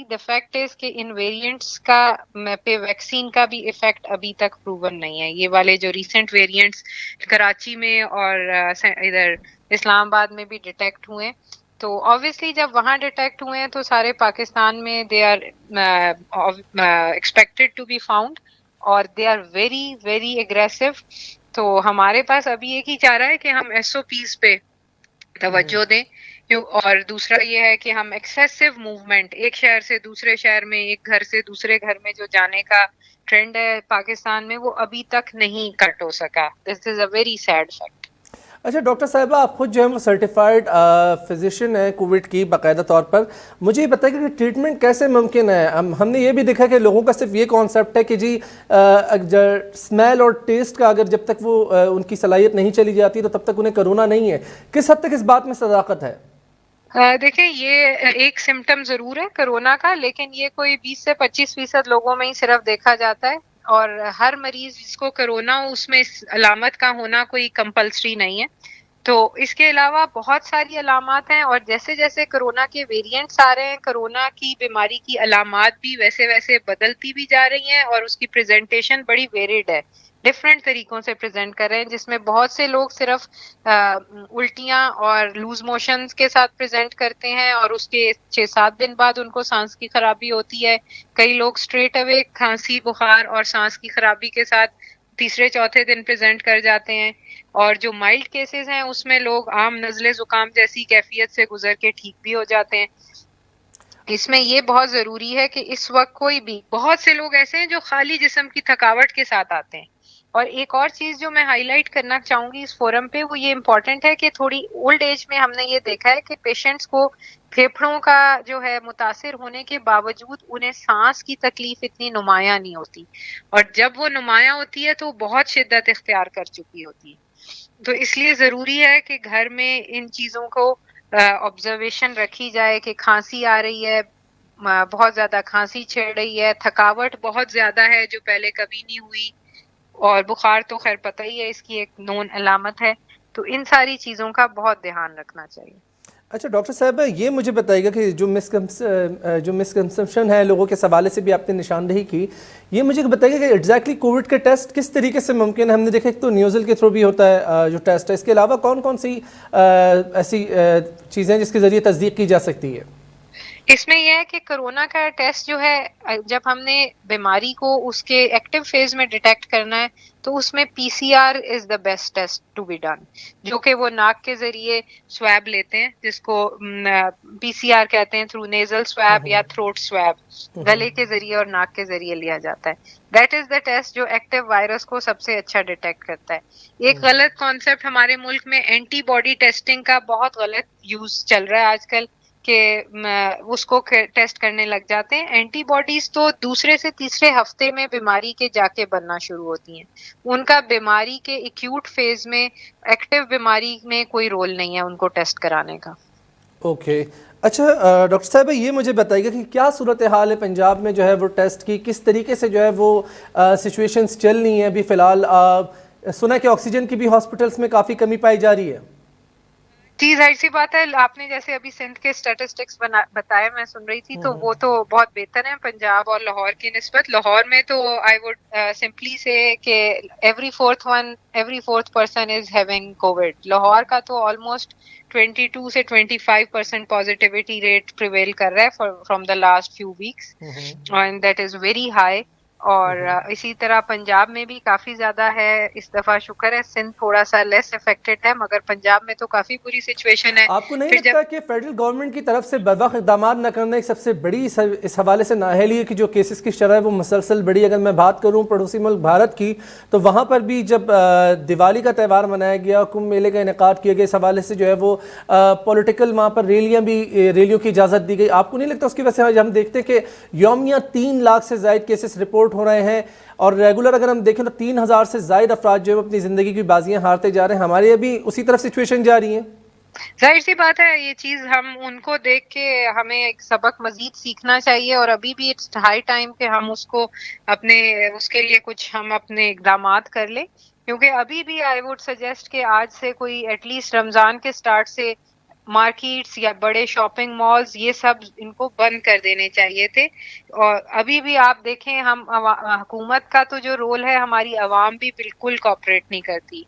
Defect از کہ ان variants کا پہ ویکسین کا بھی افیکٹ ابھی تک پروون نہیں ہے. یہ والے جو ریسنٹ ویریئنٹس کراچی میں اور ادھر اسلام آباد میں بھی ڈیٹیکٹ ہوئے, تو obviously جب وہاں ڈیٹیکٹ ہوئے ہیں تو سارے پاکستان میں they are expected to be found, اور they are very very aggressive. تو ہمارے پاس ابھی ایک ہی چارہ ہے کہ ہم ایس او پیز پہ توجہ دیں, اور دوسرا یہ ہے کہ ہم ایکسیسو موومنٹ ایک شہر سے دوسرے شہر میں, ایک گھر سے دوسرے گھر میں جو جانے کا ٹرینڈ ہے پاکستان میں, وہ ابھی تک نہیں کٹ ہو سکا. دس is a very sad fact. اچھا ڈاکٹر صاحبہ, آپ خود جو ہے وہ سرٹیفائڈ فزیشین ہیں کووڈ کی باقاعدہ طور پر, مجھے یہ بتائیے کہ ٹریٹمنٹ کیسے ممکن ہے؟ ہم نے یہ بھی دیکھا کہ لوگوں کا صرف یہ کانسیپٹ ہے کہ جی اسمیل اور ٹیسٹ کا اگر جب تک وہ ان کی صلاحیت نہیں چلی جاتی تو تب تک انہیں کرونا نہیں ہے. کس حد تک اس بات میں صداقت ہے؟ دیکھیں, یہ ایک سمٹم ضرور ہے کرونا کا, لیکن یہ کوئی 20 سے 25% لوگوں میں ہی صرف دیکھا جاتا ہے, اور ہر مریض جس کو کرونا ہو اس میں اس علامت کا ہونا کوئی کمپلسری نہیں ہے. تو اس کے علاوہ بہت ساری علامات ہیں, اور جیسے جیسے کرونا کے ویریئنٹس آ رہے ہیں کرونا کی بیماری کی علامات بھی ویسے ویسے بدلتی بھی جا رہی ہیں, اور اس کی پریزنٹیشن بڑی ویریڈ ہے, ڈفرینٹ طریقوں سے پریزنٹ کر رہے ہیں, جس میں بہت سے لوگ صرف الٹیاں اور لوز موشنز کے ساتھ پریزنٹ کرتے ہیں, اور اس کے 6-7 دن بعد ان کو سانس کی خرابی ہوتی ہے. کئی لوگ اسٹریٹ اوے کھانسی بخار اور سانس کی خرابی کے ساتھ تیسرے چوتھے دن پریزنٹ کر جاتے ہیں, اور جو مائلڈ کیسز ہیں اس میں لوگ عام نزلے زکام جیسی کیفیت سے گزر کے ٹھیک بھی ہو جاتے ہیں. اس میں یہ بہت ضروری ہے کہ اس وقت کوئی بھی, بہت سے لوگ ایسے ہیں جو خالی جسم کی تھکاوٹ کے ساتھ آتے ہیں. اور ایک اور چیز جو میں ہائی لائٹ کرنا چاہوں گی اس فورم پہ, وہ یہ امپورٹنٹ ہے کہ تھوڑی اولڈ ایج میں ہم نے یہ دیکھا ہے کہ پیشنٹس کو پھیپھڑوں کا جو ہے متاثر ہونے کے باوجود انہیں سانس کی تکلیف اتنی نمایاں نہیں ہوتی, اور جب وہ نمایاں ہوتی ہے تو بہت شدت اختیار کر چکی ہوتی ہے. تو اس لیے ضروری ہے کہ گھر میں ان چیزوں کو آبزرویشن رکھی جائے کہ کھانسی آ رہی ہے, بہت زیادہ کھانسی چھڑ رہی ہے, تھکاوٹ بہت زیادہ ہے جو پہلے کبھی نہیں ہوئی, اور بخار تو خیر پتہ ہی ہے اس کی ایک نون علامت ہے. تو ان ساری چیزوں کا بہت دھیان رکھنا چاہیے. اچھا ڈاکٹر صاحب, یہ مجھے بتائیے گا کہ جو مسکنسپشن ہے لوگوں کے حوالے سے بھی آپ نے نشاندہی کی, یہ مجھے بتائیے کہ ایگزیکٹلی کووڈ کے ٹیسٹ کس طریقے سے ممکن ہے؟ ہم نے دیکھا ایک تو نیوزل کے تھرو بھی ہوتا ہے جو ٹیسٹ ہے, اس کے علاوہ کون کون سی ایسی چیزیں ہیں جس کے ذریعے تصدیق کی جا سکتی ہے؟ اس میں یہ ہے کہ کرونا کا ٹیسٹ جو ہے, جب ہم نے بیماری کو اس کے ایکٹیو فیز میں ڈیٹیکٹ کرنا ہے تو اس میں P C R is the best test to be done, جو کہ وہ ناک کے ذریعے سویب لیتے ہیں, جس کو پی سی آر کہتے ہیں, تھرو نیزل سویب یا تھروٹ سویب, گلے کے ذریعے اور ناک کے ذریعے لیا جاتا ہے. دیٹ از دا ٹیسٹ جو ایکٹیو وائرس کو سب سے اچھا ڈیٹیکٹ کرتا ہے. ایک غلط کانسیپٹ ہمارے ملک میں اینٹی باڈی ٹیسٹنگ کا بہت غلط یوز چل رہا ہے آج کل, کہ اس کو ٹیسٹ کرنے لگ جاتے ہیں. اینٹی باڈیز تو دوسرے سے تیسرے ہفتے میں بیماری کے جا کے بننا شروع ہوتی ہیں, ان کا بیماری کے ایکیوٹ فیز میں ایکٹیو بیماری میں کوئی رول نہیں ہے ان کو ٹیسٹ کرانے کا. اوکے. اچھا ڈاکٹر صاحب, یہ مجھے بتائیے گا کہ کیا صورتحال ہے پنجاب میں جو ہے وہ ٹیسٹ کی, کس طریقے سے جو ہے وہ سچویشنز چل رہی ہیں ابھی فی الحال؟ سنا ہے کہ آکسیجن کی بھی ہاسپٹلس میں کافی کمی پائی جا رہی ہے. جی ظاہر سی بات ہے, آپ نے جیسے ابھی سندھ کے اسٹیٹسٹکس بتائے میں سن رہی تھی, تو وہ تو بہت بہتر ہیں پنجاب اور لاہور کی نسبت. لاہور میں تو آئی وڈ سمپلی سے کہ every fourth person is having covid. Lahore کا تو آلموسٹ 22 سے 25% پازیٹیوٹی ریٹ پریویل کر رہا ہے from the last few weeks, and that is very high. اور اسی طرح پنجاب میں بھی کافی زیادہ ہے اس دفعہ, شکر ہے سندھ تھوڑا سا لیس افیکٹڈ ہے, مگر پنجاب میں تو کافی بری سچویشن ہے. آپ کو نہیں پھر لگتا کہ فیڈرل گورنمنٹ کی طرف سے بروقت اقدامات نہ کرنا ایک سب سے بڑی اس حوالے سے نااہلی ہے کہ جو کیسز کی شرح ہے وہ مسلسل بڑی؟ اگر میں بات کروں پڑوسی ملک بھارت کی, تو وہاں پر بھی جب دیوالی کا تہوار منایا گیا, کمبھ میلے کا انعقاد کیا گیا, اس حوالے سے جو ہے وہ پولیٹیکل وہاں پر ریلیوں کی اجازت دی گئی. آپ کو نہیں لگتا اس کی وجہ سے ہم دیکھتے ہیں کہ یومیہ 3 لاکھ سے زائد کیسز رپورٹ ہو رہے ہیں, اور ریگولر اگر ہم دیکھیں تو 3000 سے زائد افراد جو ہے اپنی زندگی کی بازیاں ہارتے جا رہے ہیں. ہمارے ابھی اسی طرف سچویشن جاری ہیں. ظاہر سی بات ہے, یہ چیز ہم ان کو دیکھ کے ہمیں ایک سبق مزید سیکھنا چاہیے, اور ابھی بھی اٹس ہائی ٹائم کہ ہم اس کو اس کے لیے کچھ ہم اپنے اقدامات کر لیں. کیونکہ ابھی بھی آئی ووڈ سجیسٹ کہ آج سے کوئی ایٹ لیسٹ رمضان کے سٹارٹ سے مارکیٹس یا بڑے شاپنگ مالز یہ سب ان کو بند کر دینے چاہیے تھے. اور ابھی بھی آپ دیکھیں ہم حکومت کا تو جو رول ہے ہماری عوام بھی بالکل کوآپریٹ نہیں کرتی.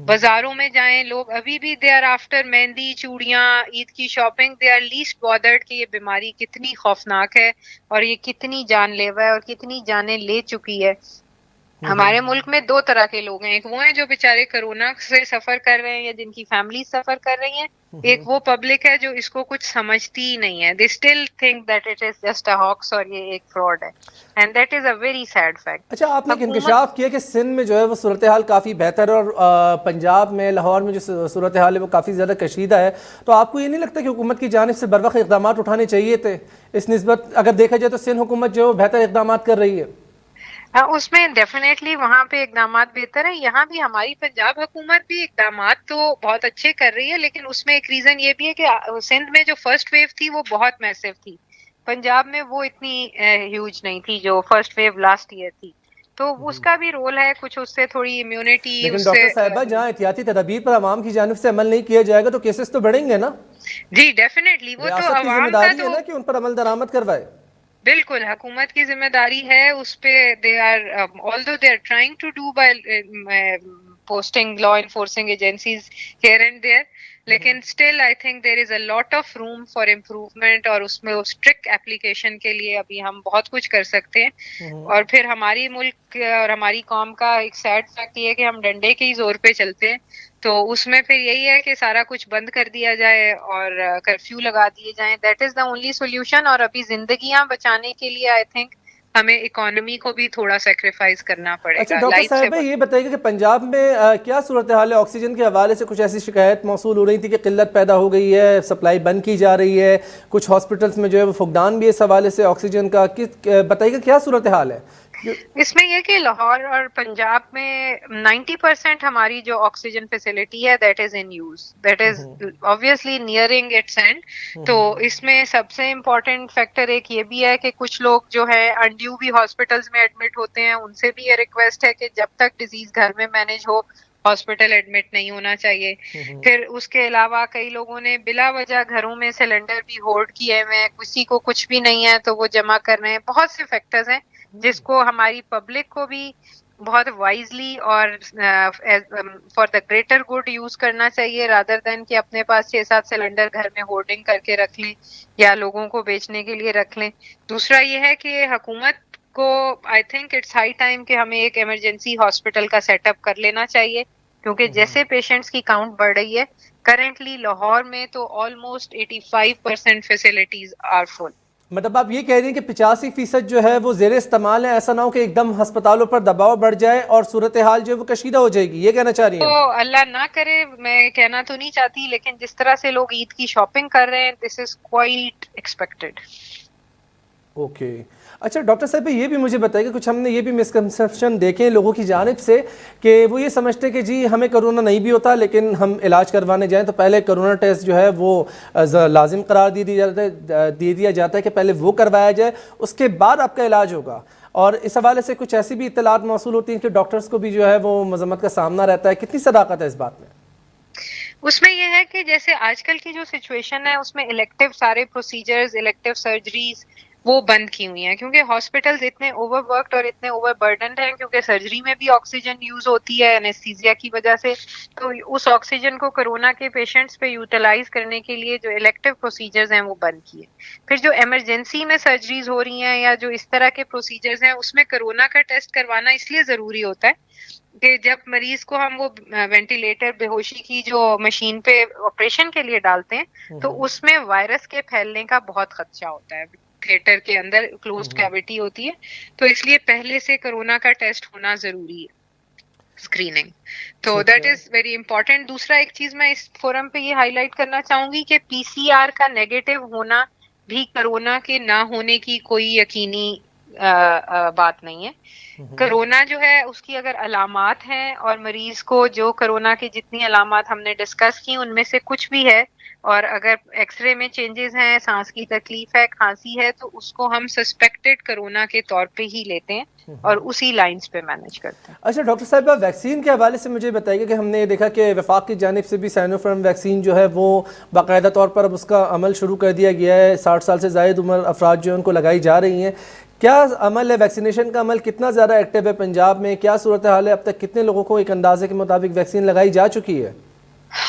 بازاروں میں جائیں لوگ ابھی بھی دے آر آفٹر مہندی چوڑیاں عید کی shopping they are least bothered کہ یہ بیماری کتنی خوفناک ہے اور یہ کتنی جان لیوا ہے اور کتنی جانیں لے چکی ہے. ہمارے ملک میں دو طرح کے لوگ ہیں, ایک وہ ہیں جو بیچارے کرونا سے سفر کر رہے ہیں یا جن کی فیملی سفر کر رہی ہیں, ایک وہ پبلک ہے جو اس کو کچھ سمجھتی ہی نہیں ہے. They still think that it is just a hoax اور یہ ایک فراڈ ہے, and that is a very sad fact. اچھا, آپ نے ایک حکومت انکشاف کیا کہ سندھ میں جو ہے وہ صورتحال کافی بہتر ہے اور پنجاب میں لاہور میں جو صورتحال ہے وہ کافی زیادہ کشیدہ ہے, تو آپ کو یہ نہیں لگتا کہ حکومت کی جانب سے بروقت اقدامات اٹھانے چاہیے تھے اس نسبت؟ اگر دیکھا جائے تو سندھ حکومت جو ہے وہ بہتر اقدامات کر رہی ہے. اس میں ڈیفینیٹلی وہاں پہ اقدامات بہتر ہیں. یہاں بھی ہماری پنجاب حکومت بھی اقدامات تو بہت اچھے کر رہی ہے, لیکن اس میں ایک ریزن یہ بھی ہے کہ سندھ میں جو فرسٹ ویو تھی وہ بہت میسو تھی. پنجاب میں وہ اتنی ہیوج نہیں تھی جو فرسٹ ویو لاسٹ ایئر تھی, تو اس کا بھی رول ہے کچھ, اس سے تھوڑی امیونٹی لیکن اس سے. ڈاکٹر صاحبہ جہاں احتیاطی تدابیر پر عوام کی جانب سے عمل نہیں کیا جائے گا تو کیسز تو بڑھیں گے نا. جی ڈیفینیٹلی, وہ تو ریاست کی ذمہ عوام کا داری ہے تو نا کہ ان پر عمل درآمد کروائے. بالکل حکومت کی ذمہ داری ہے اس پہ. They are although they are trying to do by posting law enforcing agencies here and there, لیکن still I think there is a lot of room for improvement, اور اس میں اسٹرکٹ اپلیکیشن کے لیے ابھی ہم بہت کچھ کر سکتے ہیں. اور پھر ہماری ملک اور ہماری قوم کا ایک سیڈ فیکٹ یہ ہے کہ ہم ڈنڈے کے ہی زور پہ چلتے ہیں, تو اس میں پھر یہی ہے کہ سارا کچھ بند کر دیا جائے اور کرفیو لگا دیے جائیں. That is the only solution. اور ابھی زندگیاں بچانے کے لیے آئی تھنک ہمیں اکانومی کو بھی تھوڑا سیکریفائز کرنا پڑے اچھا گا. ڈاکٹر لائف سے صاحبہ یہ بتائیے کہ پنجاب میں کیا صورتحال ہے آکسیجن کے حوالے سے؟ کچھ ایسی شکایت موصول ہو رہی تھی کہ قلت پیدا ہو گئی ہے, سپلائی بند کی جا رہی ہے, کچھ ہاسپٹلس میں جو ہے وہ فقدان بھی اس حوالے سے آکسیجن کا. بتائیے کہ کیا صورتحال ہے؟ اس میں یہ کہ لاہور اور پنجاب میں 90% ہماری جو آکسیجن فیسلٹی ہے that is in use, that is obviously nearing its end. تو اس میں سب سے امپورٹنٹ فیکٹر ایک یہ بھی ہے کہ کچھ لوگ جو ہے انڈیو بھی ہاسپٹلس میں ایڈمٹ ہوتے ہیں. ان سے بھی یہ ریکویسٹ ہے کہ جب تک ڈیزیز گھر میں مینیج ہو ہاسپٹل ایڈمٹ نہیں ہونا چاہیے. پھر اس کے علاوہ کئی لوگوں نے بلا وجہ گھروں میں سلنڈر بھی ہولڈ کیے ہوئے ہیں, کسی کو کچھ بھی نہیں ہے تو وہ جمع کر رہے ہیں. بہت سے فیکٹرز ہیں جس کو ہماری پبلک کو بھی بہت وائزلی اور for the greater good use کرنا چاہیے, رادر دین کہ اپنے پاس 6-7 سلنڈر گھر میں ہولڈنگ کر کے رکھ لیں یا لوگوں کو بیچنے کے لیے رکھ لیں. دوسرا یہ ہے کہ حکومت کو I think it's high time کہ ہمیں ایک ایمرجنسی ہاسپٹل کا سیٹ اپ کر لینا چاہیے, کیونکہ جیسے پیشنٹس کی کاؤنٹ بڑھ رہی ہے کرنٹلی لاہور میں تو آلموسٹ 85% فیسلٹیز آر فل. مطلب آپ یہ کہہ رہی ہیں کہ 85% جو ہے وہ زیر استعمال ہے, ایسا نہ ہو کہ ایک دم ہسپتالوں پر دباؤ بڑھ جائے اور صورتحال جو ہے وہ کشیدہ ہو جائے گی, یہ کہنا چاہ رہی ہیں؟ تو اللہ نہ کرے, میں کہنا تو نہیں چاہتی, لیکن جس طرح سے لوگ عید کی شاپنگ کر رہے ہیں this is quite expected. Okay. اچھا ڈاکٹر صاحب یہ بھی مجھے بتائیے کہ کچھ ہم نے یہ بھی مسکنسیپشن دیکھے لوگوں کی جانب سے کہ وہ یہ سمجھتے ہیں کہ جی ہمیں کرونا نہیں بھی ہوتا لیکن ہم علاج کروانے جائیں تو پہلے کرونا ٹیسٹ جو ہے وہ لازم قرار دے دیا جاتا ہے کہ پہلے وہ کروایا جائے, اس کے بعد آپ کا علاج ہوگا. اور اس حوالے سے کچھ ایسی بھی اطلاعات موصول ہوتی ہیں کہ ڈاکٹرز کو بھی جو ہے وہ مذمت کا سامنا رہتا ہے. کتنی صداقت ہے اس بات میں؟ اس میں یہ ہے کہ جیسے آج کل کی جو سچویشن ہے اس میں الیکٹیو سارے پروسیجرز, الیکٹیو سرجریز وہ بند کی ہوئی ہیں, کیونکہ ہاسپٹلز اتنے اوور ورکڈ اور اتنے اوور برڈنڈ ہیں, کیونکہ سرجری میں بھی آکسیجن یوز ہوتی ہے انیستھیزیا کی وجہ سے. تو اس آکسیجن کو کرونا کے پیشنٹس پہ یوٹیلائز کرنے کے لیے جو الیکٹیو پروسیجرز ہیں وہ بند کیے. پھر جو ایمرجنسی میں سرجریز ہو رہی ہیں یا جو اس طرح کے پروسیجرز ہیں اس میں کرونا کا ٹیسٹ کروانا اس لیے ضروری ہوتا ہے کہ جب مریض کو ہم وہ وینٹیلیٹر بے ہوشی کی جو مشین پہ آپریشن کے لیے ڈالتے ہیں تو اس میں وائرس کے پھیلنے کا بہت خدشہ ہوتا ہے. تھیٹر کے اندر کلوزڈ کیویٹی ہوتی ہے, تو اس لیے پہلے سے کرونا کا ٹیسٹ ہونا ضروری ہے, اسکریننگ. تو دیٹ از ویری امپورٹینٹ. دوسرا ایک چیز میں اس فورم پہ یہ ہائی لائٹ کرنا چاہوں گی کہ پی سی آر کا نیگیٹو ہونا بھی کرونا کے نہ ہونے کی کوئی یقینی بات نہیں ہے. کرونا جو ہے اس کی اگر علامات ہیں اور مریض کو جو کرونا کی جتنی علامات ہم نے ڈسکس کی ان میں سے کچھ بھی ہے اور اگر ایکس رے میں چینجز ہیں، سانس کی تکلیف ہے، کھانسی ہے، تو اس کو ہم سسپیکٹڈ کرونا کے طور پہ ہی لیتے ہیں اور اسی لائنز پہ مینج کرتے ہیں۔ اچھا ڈاکٹر صاحبہ، ویکسین کے حوالے سے مجھے بتائیے کہ ہم نے دیکھا کہ وفاق کی جانب سے بھی سائنو فارم ویکسین جو ہے وہ باقاعدہ طور پر اب اس کا عمل شروع کر دیا گیا ہے، 60 سال سے زائد عمر افراد جو ہیں ان کو لگائی جا رہی ہیں۔ کیا عمل ہے ویکسینیشن کا؟ عمل کتنا زیادہ ایکٹیو ہے پنجاب میں؟ کیا صورتحال ہے؟ اب تک کتنے لوگوں کو ایک اندازے کے مطابق ویکسین لگائی جا چکی ہے؟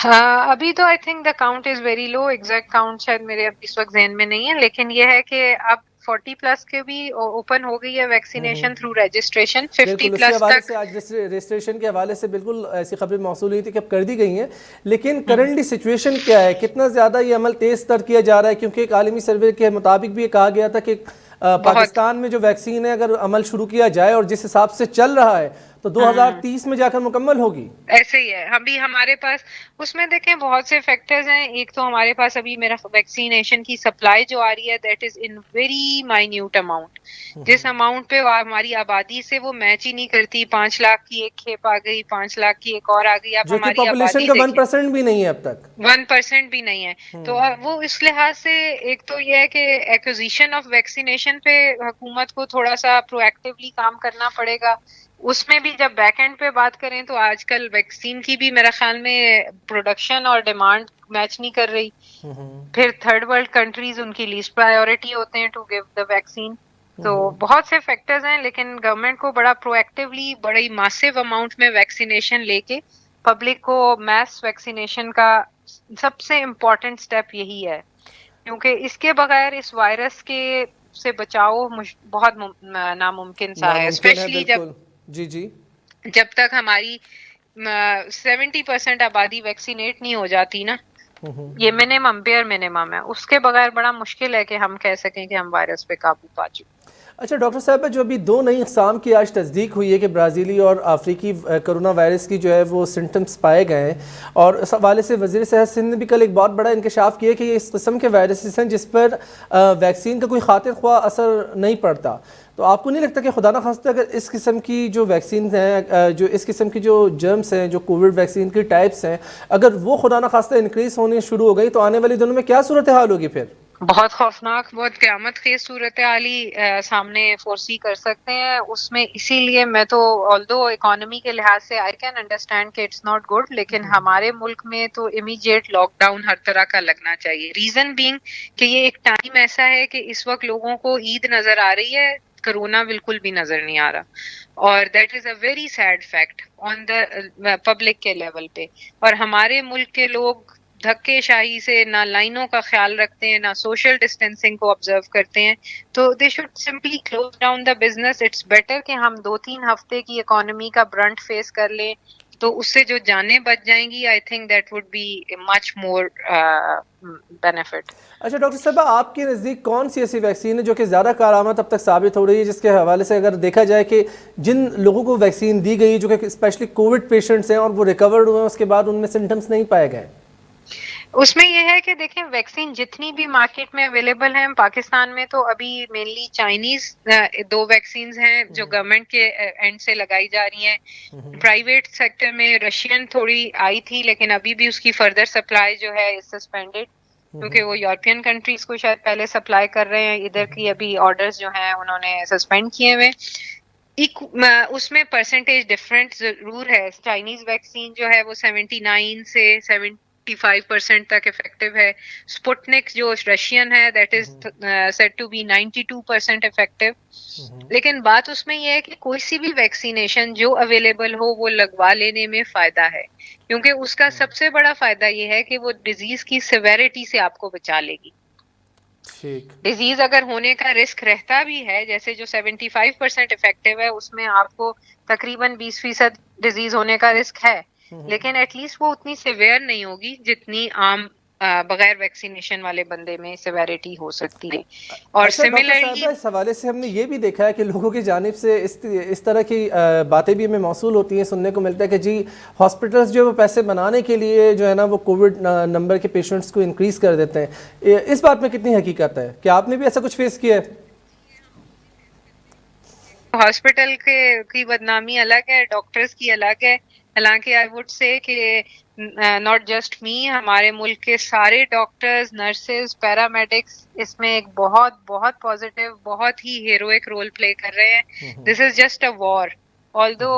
ابھی تو I think the count is very low, exact count شاید میرے اس وقت ذہن میں نہیں ہے، لیکن یہ ہے کہ اب 40 پلس کے بھی اوپن ہو گئی ہے ویکسینیشن تھرو رجسٹریشن، 50 بالکل، اس کے پلس حوالے تک۔ سے آج رجسٹریشن کے حوالے سے بالکل ایسی خبریں موصول ہوئی تھی کہ اب کر دی گئی ہیں، لیکن کرنٹلی سچویشن کیا ہے؟ کتنا زیادہ یہ عمل تیز تر کیا جا رہا ہے؟ کیونکہ ایک عالمی سروے کے مطابق بھی یہ کہا گیا تھا کہ پاکستان میں جو ویکسین ہے اگر عمل شروع کیا جائے اور جس حساب سے چل رہا ہے تو 2030 میں جا کر مکمل ہوگی۔ ایسے ہی ہے، ابھی ہمارے پاس اس میں دیکھیں بہت سے فیکٹرز ہیں۔ ایک تو ہمارے پاس ابھی میرا ویکسینیشن کی سپلائی جو آ رہی ہے that is in very minute amount, جس اماؤنٹ پہ ہماری آبادی سے وہ میچ ہی نہیں کرتی۔ 5 لاکھ کی ایک کھیپ آ گئی، 5 لاکھ کی ایک اور آ گئی، آپ جو کہ ہماری پاپولیشن آبادی کا دیکھیں 1% بھی نہیں ہے اب تک۔ 1% بھی نہیں ہے۔ تو وہ اس لحاظ سے ایک تو یہ ہے کہ ایکوزیشن آف ویکسینیشن پہ حکومت کو تھوڑا سا پرو ایکٹیولی کام کرنا پڑے گا۔ اس میں بھی جب بیک اینڈ پہ بات کریں تو آج کل ویکسین کی بھی میرا خیال میں پروڈکشن اور ڈیمانڈ میچ نہیں کر رہی۔ پھر تھرڈ ورلڈ کنٹریز ان کی لیسٹ پرائیورٹی ہوتے ہیں ٹو گیو دا ویکسین۔ تو بہت سے فیکٹرز ہیں، لیکن گورنمنٹ کو بڑا پرو ایکٹیولی بڑی ماسیو اماؤنٹ میں ویکسینیشن لے کے پبلک کو میس ویکسینیشن کا سب سے امپورٹنٹ سٹیپ یہی ہے، کیونکہ اس کے بغیر اس وائرس کے سے بچاؤ بہت ناممکن سا ہے، ناممکن ہے، اسپیشلی بالکل۔ جی جی، جب تک ہماری 70% آبادی ویکسینیٹ نہیں ہو جاتی نا، یہ منیمم بیئر منیمم ہے، اس کے بغیر بڑا مشکل ہے کہ ہم کہہ سکیں کہ ہم وائرس پہ قابو پا چکے۔ اچھا ڈاکٹر صاحبہ، جو ابھی 2 نئی اقسام کی آج تصدیق ہوئی ہے کہ برازیلی اور افریقی کرونا وائرس کی جو ہے وہ سمٹمز پائے گئے ہیں، اور اس حوالے سے وزیر صحت سندھ نے بھی کل ایک بہت بڑا انکشاف کیا کہ یہ اس قسم کے وائرسز ہیں جس پر ویکسین کا کوئی خاطر خواہ اثر نہیں پڑتا۔ تو آپ کو نہیں لگتا کہ خدا نخواستہ اگر اس قسم کی جو ویکسین ہیں، جو اس قسم کی جو جرمز ہیں، جو کووڈ ویکسین کی ٹائپس ہیں، اگر وہ خدا نخواستہ انکریز ہونے شروع ہو گئی تو آنے والے دنوں میں کیا صورتحال ہوگی پھر؟ بہت خوفناک، بہت قیامت خیز صورتحالی سامنے فورسی کر سکتے ہیں اس میں۔ اسی لیے میں تو آلدو اکانومی کے لحاظ سے آئی کین انڈرسٹینڈ کہ اٹس ناٹ گڈ، لیکن ہمارے ملک میں تو امیجیٹ لاک ڈاؤن ہر طرح کا لگنا چاہیے۔ ریزن بینگ کہ یہ ایک ٹائم ایسا ہے کہ اس وقت لوگوں کو عید نظر آ رہی ہے، کرونا بالکل بھی نظر نہیں آ رہا، اور that is a very sad fact on the public کے لیول پہ۔ اور ہمارے ملک کے لوگ دھکے شاہی سے نہ لائنوں کا خیال رکھتے ہیں، نہ سوشل ڈسٹینسنگ کو آبزرو کرتے ہیں، تو they should simply close down the business. It's better کہ ہم 2-3 ہفتے کی اکانومی کا برنٹ فیس کر لیں، تو اس سے جو جانیں بچ جائیں گی، I think that would be much more benefit. اچھا ڈاکٹر صاحبہ، آپ کے نزدیک کون سی ایسی ویکسین ہے جو کہ زیادہ کارآمد اب تک ثابت ہو رہی ہے، جس کے حوالے سے اگر دیکھا جائے کہ جن لوگوں کو ویکسین دی گئی جو کہ اسپیشلی کووڈ پیشنٹس ہیں اور وہ ریکورڈ ہوئے ہیں، اس کے بعد ان میں سمٹمز نہیں پائے گئے؟ اس میں یہ ہے کہ دیکھیں ویکسین جتنی بھی مارکیٹ میں اویلیبل ہیں، پاکستان میں تو ابھی مینلی چائنیز 2 ویکسینز ہیں جو گورنمنٹ کے اینڈ سے لگائی جا رہی ہیں۔ پرائیویٹ سیکٹر میں رشین تھوڑی آئی تھی، لیکن ابھی بھی اس کی فردر سپلائی جو ہے سسپینڈڈ، کیونکہ وہ یورپین کنٹریز کو شاید پہلے سپلائی کر رہے ہیں، ادھر کی ابھی آرڈرز جو ہیں انہوں نے سسپینڈ کیے ہوئے۔ اس میں پرسنٹیج ڈفرنٹ ضرور ہے۔ چائنیز ویکسین جو ہے وہ 79 سے 75% تک افیکٹو ہے۔ سپوٹنک جو رشین ہے that is said to be 92% effective. لیکن بات اس میں یہ ہے کہ کوئی سی بھی ویکسینیشن جو اویلیبل ہو وہ لگوا لینے میں فائدہ ہے، کیونکہ اس کا سب سے بڑا فائدہ یہ ہے کہ وہ ڈیزیز کی سیویرٹی سے آپ کو بچا لے گی۔ ٹھیک، ڈیزیز اگر ہونے کا رسک رہتا بھی ہے، جیسے جو 75% افیکٹو ہے اس میں آپ کو تقریباً 20% ڈیزیز ہونے کا رسک ہے، لیکن ایٹ لیسٹ وہ اتنی سیویئر نہیں ہوگی جتنی عام بغیر ویکسینیشن والے بندے میں سیویرٹی ہو سکتی ہے۔ اور اچھا ڈاکٹر سملرلی صاحبہ، اس حوالے سے ہم نے یہ بھی دیکھا ہے کہ لوگوں کی جانب سے اس طرح کی باتیں بھی ہمیں موصول ہوتی ہیں، سننے کو ملتا ہے کہ جی ہاسپٹلز جو وہ پیسے بنانے کے لیے جو ہے نا وہ کووڈ نمبر کے پیشنٹس کو انکریز کر دیتے ہیں۔ اس بات میں کتنی حقیقت ہے؟ کیا آپ نے بھی ایسا کچھ فیس کیا ہے؟ ہاسپٹل کی بدنامی الگ ہے، ڈاکٹرز کی الگ ہے۔ حالانکہ آئی وڈ سے کہ ناٹ جسٹ می، ہمارے ملک کے سارے ڈاکٹرز، نرسز، پیرامیڈکس اس میں ایک بہت بہت پازیٹیو، بہت ہی ہیروئک رول پلے کر رہے ہیں. This is just a war. All the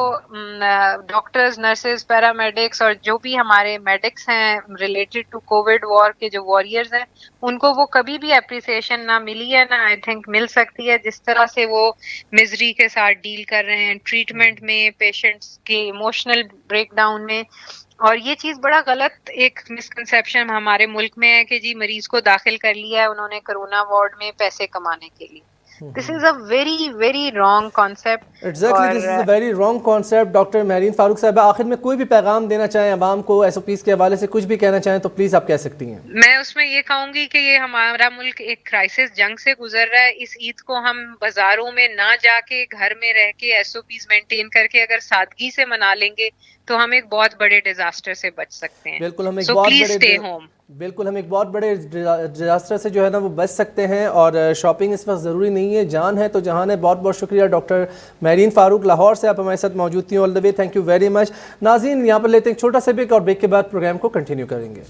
doctors, nurses, paramedics اور جو بھی ہمارے میڈکس ہیں ریلیٹڈ ٹو کووڈ وار کے جو واریئرز ہیں، ان کو وہ کبھی بھی اپریسیشن نہ ملی ہے، نہ آئی تھنک مل سکتی ہے، جس طرح سے وہ مزری کے ساتھ ڈیل کر رہے ہیں، ٹریٹمنٹ میں، پیشنٹس کے ایموشنل بریک ڈاؤن میں. اور یہ چیز بڑا غلط ایک مسکنسیپشن ہمارے ملک میں ہے کہ جی مریض کو داخل کر لیا ہے انہوں نے کرونا وارڈ میں پیسے کمانے کے لیے. This is a very very wrong concept. Exactly this is a very wrong concept. Doctor Mehreen Farooq صاحبہ، آخر میں کوئی بھی پیغام دینا چاہیں عوام کو، ایس او پیز کے حوالے سے کچھ بھی کہنا چاہیں تو پلیز آپ کہہ سکتی ہیں. میں اس میں یہ کہوں گی کہ یہ ہمارا ملک ایک کرائسس جنگ سے گزر رہا ہے. اس عید کو ہم بازاروں میں نہ جا کے گھر میں رہ کے ایس او پیز مینٹین کر کے اگر سادگی سے منا لیں گے تو ہم ایک بہت بڑے ڈیزاسٹر سے بچ سکتے ہیں. بالکل ہم ایک سو بہت پلیز بڑے اسٹے ہوم. بالکل ہم ایک بہت بڑے ڈیزاسٹر سے جو ہے نا وہ بچ سکتے ہیں. اور شاپنگ اس وقت ضروری نہیں ہے، جان ہے تو جہان ہے. بہت بہت شکریہ ڈاکٹر مہرین فاروق، لاہور سے آپ ہمارے ساتھ موجود تھیں. آل دا وے، تھینک یو ویری مچ. ناظرین، یہاں پر لیتے ہیں ایک چھوٹا سا بریک اور بریک کے بعد پروگرام کو کنٹینیو کریں گے.